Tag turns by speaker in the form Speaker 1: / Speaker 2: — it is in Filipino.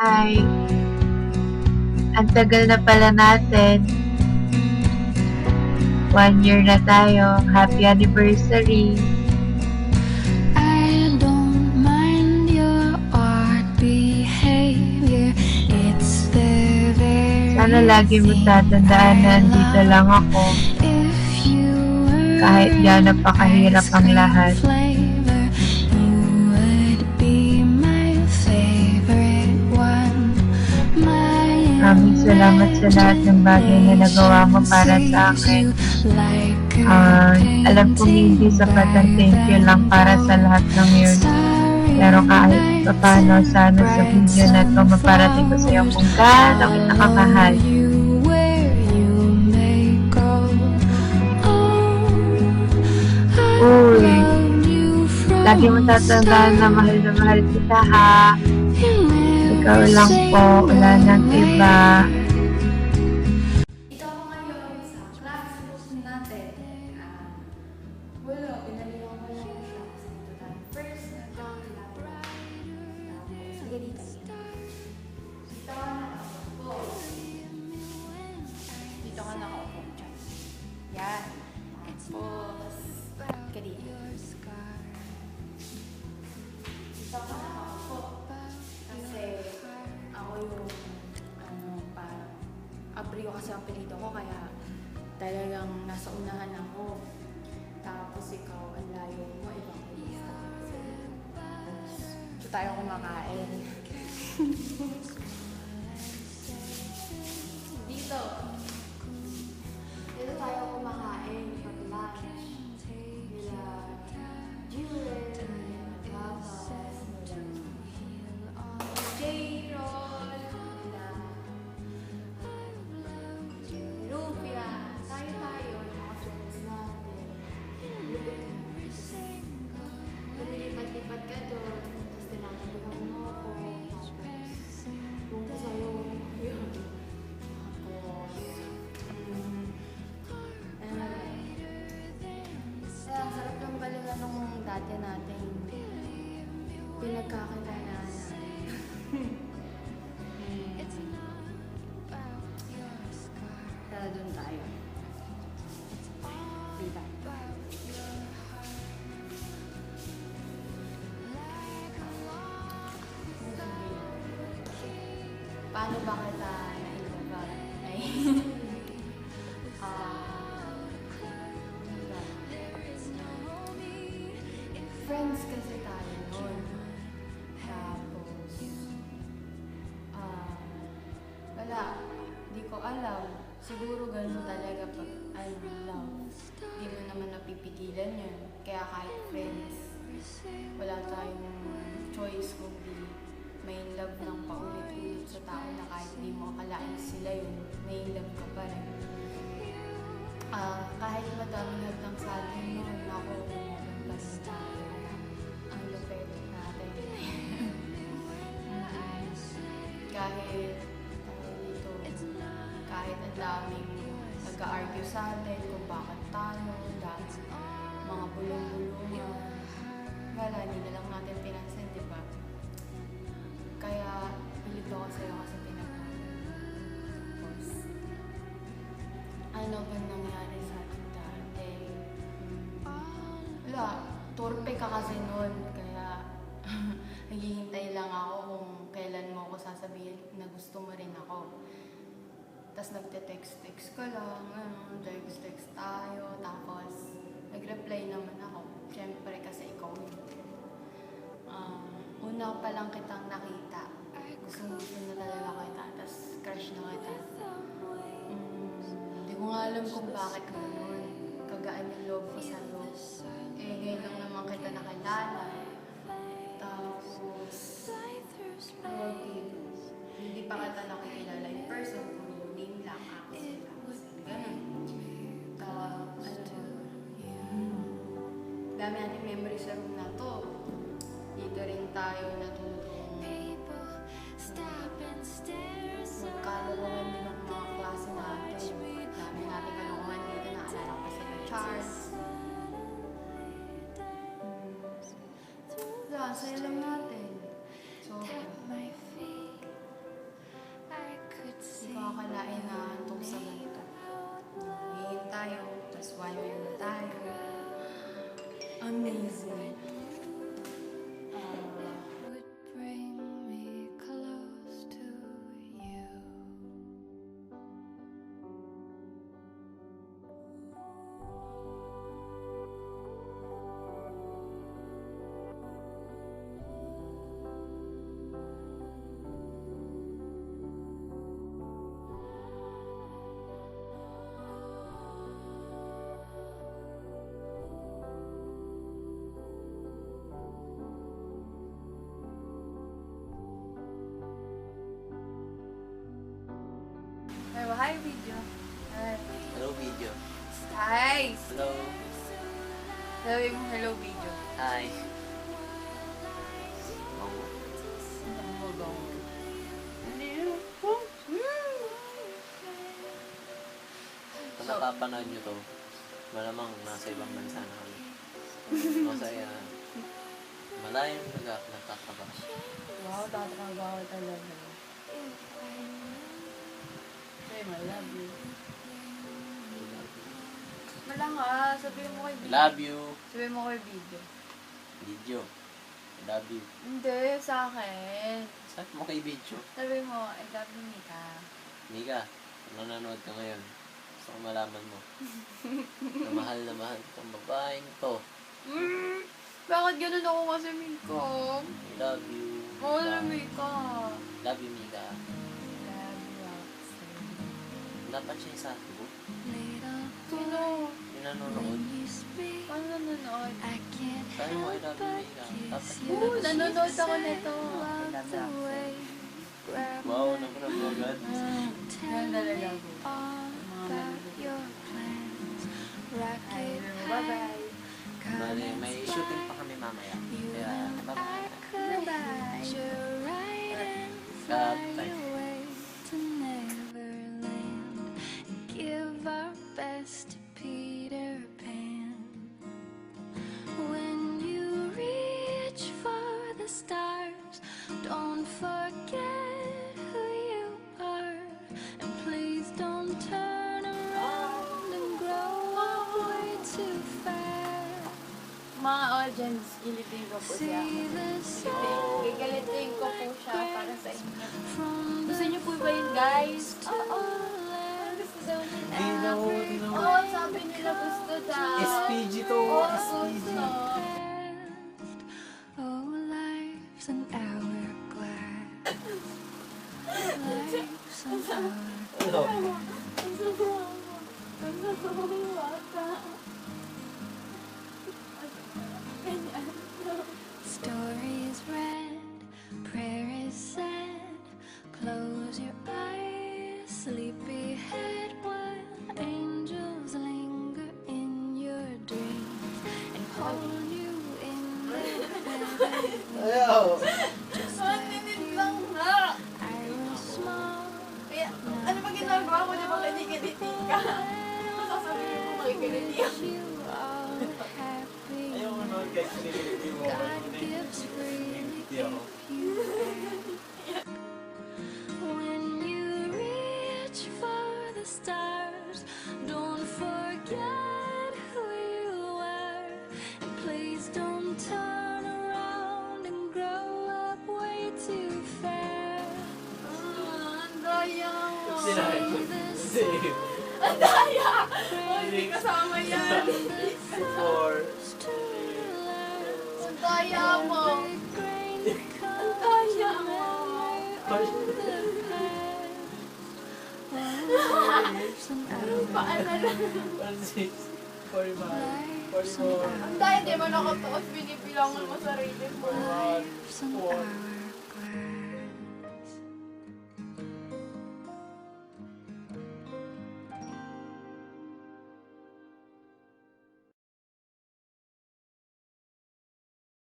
Speaker 1: Hi, ang tagal na pala natin. 1 year na tayo. Happy anniversary.
Speaker 2: I don't mind your odd behavior. It's the very
Speaker 1: Sana lagi mo tatandaan na andito lang ako. Kahit gaano pa kahirap ang lahat. Maraming salamat sa lahat ng bagay na nagawa mo para sa akin. Alam kong hindi sapat ang thank you lang para sa lahat ng yun. Pero kahit paano, sana sa video na to maparating ko sa iyo kung gaano kita kamahal. Uy, lagi mo tatandaan na mahal kita ha. Ikaw lang po, wala nang iba.
Speaker 3: Ito ako ngayon sa classroom natin. Wala, pinaliwan ko lang siya kasi ito tayo. First, nagkakilala. Tapos, sige dito. Dito ka nakaupo. Dito ka nakaupo. Yan. Tapos, sige dito. Dito ka nakaupo. Kasi, ako yung, parang, Abrio kasi ang apelido ko, kaya talagang nasa unahan ako. Tapos ikaw, ang layo mo, ibang lista. Tapos, ito tayo kumakain. Dito. Dito tayo kumakain pag lunch. Nila Julian, nila Gabas, nila J-Roll, nila Rupia, tayo, mga friends natin. Lumilipat-lipat ka doon, tapos tinatabihan mo ako, tapos kung sa'yo, yun. Tapos, ang sarap ng balikan nung dati natin pinagkakilala. Tara doon tayo. Diba? Paano ba kita naiba? Friends kasi tayo noon. Tapos, wala. Di ko alam. Siguro ganun talaga pag love. Di mo naman napipigilan yun. Kaya kahit friends, wala tayong choice kundi may love ng paulit-ulit sa tao na kahit di mo akalain sila yun, may love ka pa rin. Kahit madaming hadlang sa atin noon, ako meron pa rin tayo. Ang lupet natin. Kahit kahit ang daming nag-argue sa atin kung bakit tayo, dahil mga bulong-bulungan. Wala, hindi na lang natin pinansin, di ba? Kaya, pilit ako sa'yo kasi pinagpapalit. Tapos, ano ba nangyari sa atin dati? Wala, torpe ka kasi nun, kaya naghihintay lang ako kung kailan mo ako sasabihin na gusto mo rin ako. Tapos nagte-text ka lang, text tayo, tapos nag-reply naman ako. Siyempre kasi ikaw yun. Una pa lang kitang nakita. Gusto na talaga kita, tapos crush na kita. Hindi ko nga alam kung bakit ganun. Kagaan yung loob ko sa'yo. Ngayon lang naman kita nakilala. Tapos, hindi pa kita nakikilala in person. Name lang ako sila. Ganun. Dami natin memories sa room na to. Dito rin tayo natutong magkalawangan din ng mga klase natin. Dami natin kalungan dito. Naalala ko sa Charles. Wala, saya lang natin. So, video. Hi.
Speaker 4: Hello, video.
Speaker 3: Hi!
Speaker 4: Hello.
Speaker 3: Sabi mo hello video.
Speaker 4: Hi. Oh, kung napapanood nyo to, malamang nasa ibang bansa na kami. Masaya. Malayong nagkakabash.
Speaker 3: Wow, tatrabaho talaga. Say, I love you. Wala nga, sabihin mo kay video.
Speaker 4: Love you.
Speaker 3: Sabihin mo kay video.
Speaker 4: Video. Love you.
Speaker 3: Hindi, sa akin.
Speaker 4: Sabi mo kay video.
Speaker 3: Sabihin mo, I love you, Mika.
Speaker 4: Mika, kung nanonood ka ngayon, gusto ko malaman mo. Na mahal itong babaeng to.
Speaker 3: Bakit ganun ako kasi, Mika?
Speaker 4: I love you.
Speaker 3: Oo na, Mika.
Speaker 4: Love you, Mika.
Speaker 3: Love you, Roxanne.
Speaker 4: Dapat siya sa akin.
Speaker 3: Sino?
Speaker 4: Yung nanonood.
Speaker 3: Paano nanonood?
Speaker 4: Sabi mo, I love you, Mika. Dapat
Speaker 3: Oo, nanonood ako nito. I love you.
Speaker 4: wow, nakunod mo agad.
Speaker 3: Yan talaga ako. Mga nanonood. Bye-bye.
Speaker 4: Bale, may shooting pa kami mamaya. Kaya, bye-bye.
Speaker 3: Bye-bye.
Speaker 4: Cut time.
Speaker 2: to Neverland. Give our best to Peter Pan. When you reach for the stars, don't forget who you are. And please don't turn around and grow up way too fast.
Speaker 3: Mga audience, gilitin ko po siya.
Speaker 2: See the
Speaker 3: Gigalitin ko po siya para sa inyo.
Speaker 2: from
Speaker 3: Gusto niyo po ba yun, guys? Oo. Gusto daw nila. Oo, sabi nila gusto daw.
Speaker 4: SPG to.
Speaker 3: Oo,
Speaker 4: SPG.
Speaker 3: gusto.
Speaker 2: Oh, life's an hourglass. Life's an hourglass. Story is read, prayer is said. Close your eyes, sleepyhead, while angels linger in your dreams and hold you in their heavenly
Speaker 4: Ayaw.
Speaker 2: just
Speaker 3: Ang
Speaker 2: like
Speaker 3: tinit
Speaker 2: you.
Speaker 3: lang nga.
Speaker 2: I was small.
Speaker 3: Kaya, ano ba ginagawa ko? Di ba kinikilig ka? Sasabihin mo makikilig
Speaker 2: You all happy.
Speaker 4: Ayaw mo noon kahit sinigiliti mo.
Speaker 2: God gives freely
Speaker 4: Hindi ako.
Speaker 2: if you ask. When you reach for the stars, don't forget who you are. And please don't turn around and grow up way too fast.
Speaker 3: Ang daya mo.
Speaker 4: Sinabi ko.
Speaker 2: See the
Speaker 3: Ang daya! Oh, hindi kasama yan.
Speaker 4: For
Speaker 3: Ang daya mo. Ang daya mo. Paano lang?
Speaker 4: 46, 45, 44.
Speaker 3: Ang daya, di mo nakatuos. Binibilangan mo sarili mo.